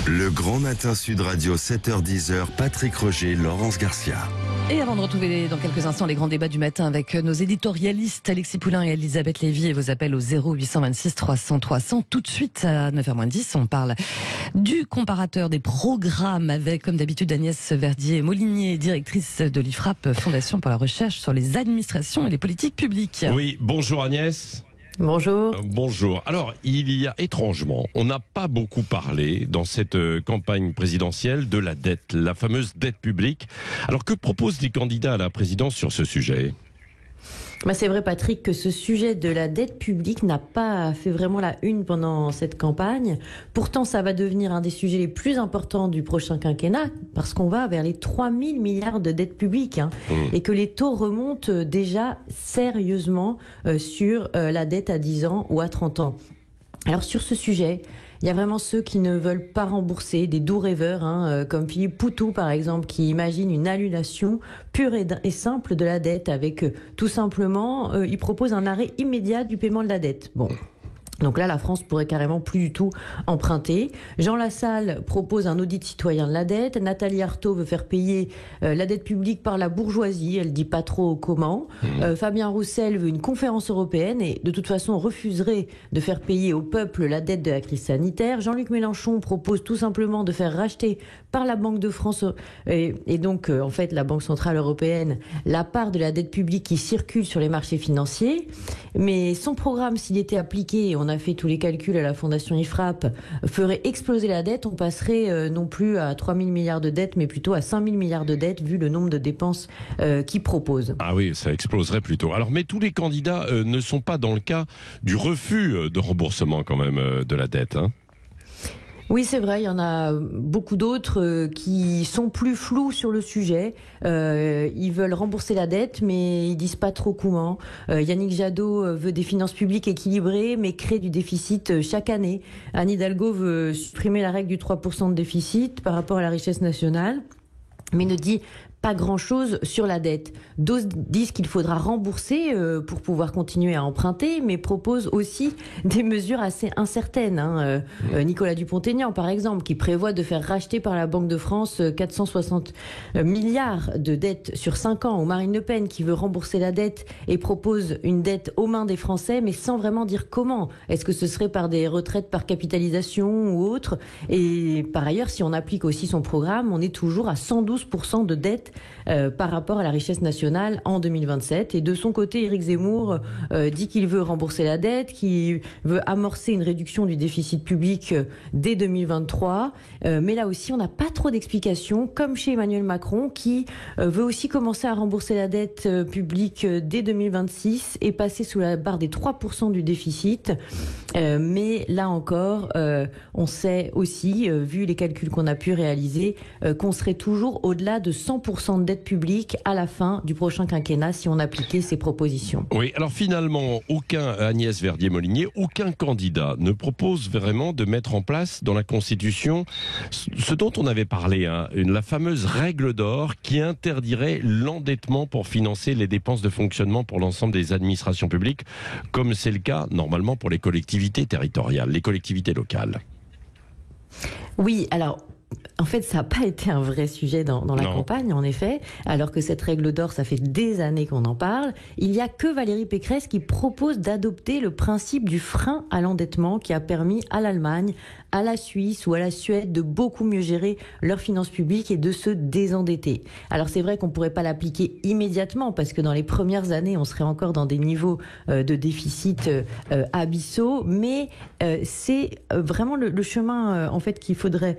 Le Grand Matin Sud Radio, 7h-10h, Patrick Roger, Laurence Garcia. Et avant de retrouver dans quelques instants les grands débats du matin avec nos éditorialistes Alexis Poulain et Elisabeth Lévy et vos appels au 0826 300 300, tout de suite à 9h10, on parle du comparateur des programmes avec, comme d'habitude, Agnès Verdier-Molinier, directrice de l'IFRAP, Fondation pour la recherche sur les administrations et les politiques publiques. Oui, bonjour Agnès. Bonjour. Bonjour. Alors, il y a étrangement, on n'a pas beaucoup parlé dans cette campagne présidentielle de la dette, la fameuse dette publique. Alors, que proposent les candidats à la présidence sur ce sujet ? C'est vrai, Patrick, que ce sujet de la dette publique n'a pas fait vraiment la une pendant cette campagne. Pourtant, ça va devenir un des sujets les plus importants du prochain quinquennat, parce qu'on va vers les 3 000 milliards de dettes publiques, et que les taux remontent déjà sérieusement sur la dette à 10 ans ou à 30 ans. Alors, sur ce sujet, il y a vraiment ceux qui ne veulent pas rembourser, des doux rêveurs, comme Philippe Poutou par exemple, qui imagine une annulation pure et simple de la dette avec tout simplement, il propose un arrêt immédiat du paiement de la dette. Bon. Donc là, la France pourrait carrément plus du tout emprunter. Jean Lassalle propose un audit citoyen de la dette. Nathalie Arthaud veut faire payer la dette publique par la bourgeoisie. Elle dit pas trop comment. Fabien Roussel veut une conférence européenne et de toute façon refuserait de faire payer au peuple la dette de la crise sanitaire. Jean-Luc Mélenchon propose tout simplement de faire racheter par la Banque de France et donc en fait la Banque Centrale Européenne la part de la dette publique qui circule sur les marchés financiers. Mais son programme, s'il était appliqué, on a fait tous les calculs à la Fondation IFRAP, ferait exploser la dette. On passerait non plus à 3 000 milliards de dettes, mais plutôt à 5 000 milliards de dettes, vu le nombre de dépenses qu'il propose. Ah oui, ça exploserait plutôt. Alors, mais tous les candidats ne sont pas dans le cas du refus de remboursement quand même de la dette, hein. Oui, c'est vrai, il y en a beaucoup d'autres qui sont plus flous sur le sujet. Ils veulent rembourser la dette, mais ils disent pas trop comment. Yannick Jadot veut des finances publiques équilibrées, mais crée du déficit chaque année. Anne Hidalgo veut supprimer la règle du 3% de déficit par rapport à la richesse nationale, mais ne dit pas grand-chose sur la dette. D'autres disent qu'il faudra rembourser pour pouvoir continuer à emprunter, mais proposent aussi des mesures assez incertaines. Nicolas Dupont-Aignan, par exemple, qui prévoit de faire racheter par la Banque de France 460 milliards de dettes sur 5 ans, ou Marine Le Pen, qui veut rembourser la dette et propose une dette aux mains des Français, mais sans vraiment dire comment. Est-ce que ce serait par des retraites par capitalisation ou autre ? Et par ailleurs, si on applique aussi son programme, on est toujours à 112% de dette par rapport à la richesse nationale en 2027. Et de son côté, Éric Zemmour dit qu'il veut rembourser la dette, qu'il veut amorcer une réduction du déficit public dès 2023. Mais là aussi, on n'a pas trop d'explications, comme chez Emmanuel Macron, qui veut aussi commencer à rembourser la dette publique dès 2026 et passer sous la barre des 3% du déficit. Mais là encore, on sait aussi, vu les calculs qu'on a pu réaliser, qu'on serait toujours au-delà de 100% de dette publique à la fin du prochain quinquennat si on appliquait ces propositions. Oui, alors finalement, Agnès Verdier-Molinier, aucun candidat ne propose vraiment de mettre en place dans la Constitution ce dont on avait parlé, la fameuse règle d'or qui interdirait l'endettement pour financer les dépenses de fonctionnement pour l'ensemble des administrations publiques, comme c'est le cas normalement pour les collectivités territoriales, les collectivités locales. Oui, alors en fait, ça n'a pas été un vrai sujet dans la campagne, en effet, alors que cette règle d'or, ça fait des années qu'on en parle. Il n'y a que Valérie Pécresse qui propose d'adopter le principe du frein à l'endettement qui a permis à l'Allemagne, à la Suisse ou à la Suède de beaucoup mieux gérer leurs finances publiques et de se désendetter. Alors c'est vrai qu'on ne pourrait pas l'appliquer immédiatement parce que dans les premières années, on serait encore dans des niveaux de déficit abyssaux, mais c'est vraiment le chemin en fait qu'il faudrait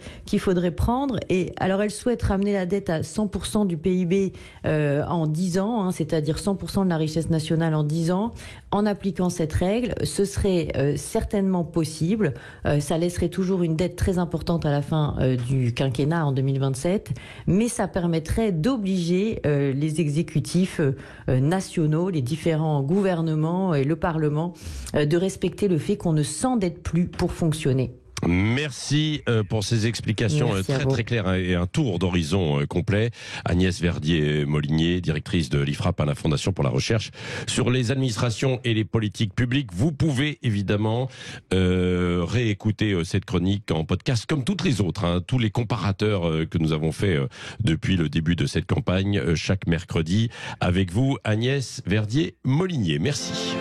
prendre. Et alors elle souhaite ramener la dette à 100% du PIB en 10 ans, c'est-à-dire 100% de la richesse nationale en 10 ans. En appliquant cette règle, ce serait certainement possible. Ça laisserait toujours une dette très importante à la fin du quinquennat en 2027, mais ça permettrait d'obliger les exécutifs nationaux, les différents gouvernements et le Parlement de respecter le fait qu'on ne s'endette plus pour fonctionner. Merci pour ces explications très claires et un tour d'horizon complet. Agnès Verdier-Molinier, directrice de l'IFRAP, la Fondation pour la recherche sur les administrations et les politiques publiques. Vous pouvez évidemment réécouter cette chronique en podcast comme toutes les autres, tous les comparateurs que nous avons fait depuis le début de cette campagne chaque mercredi avec vous, Agnès Verdier-Molinier. Merci.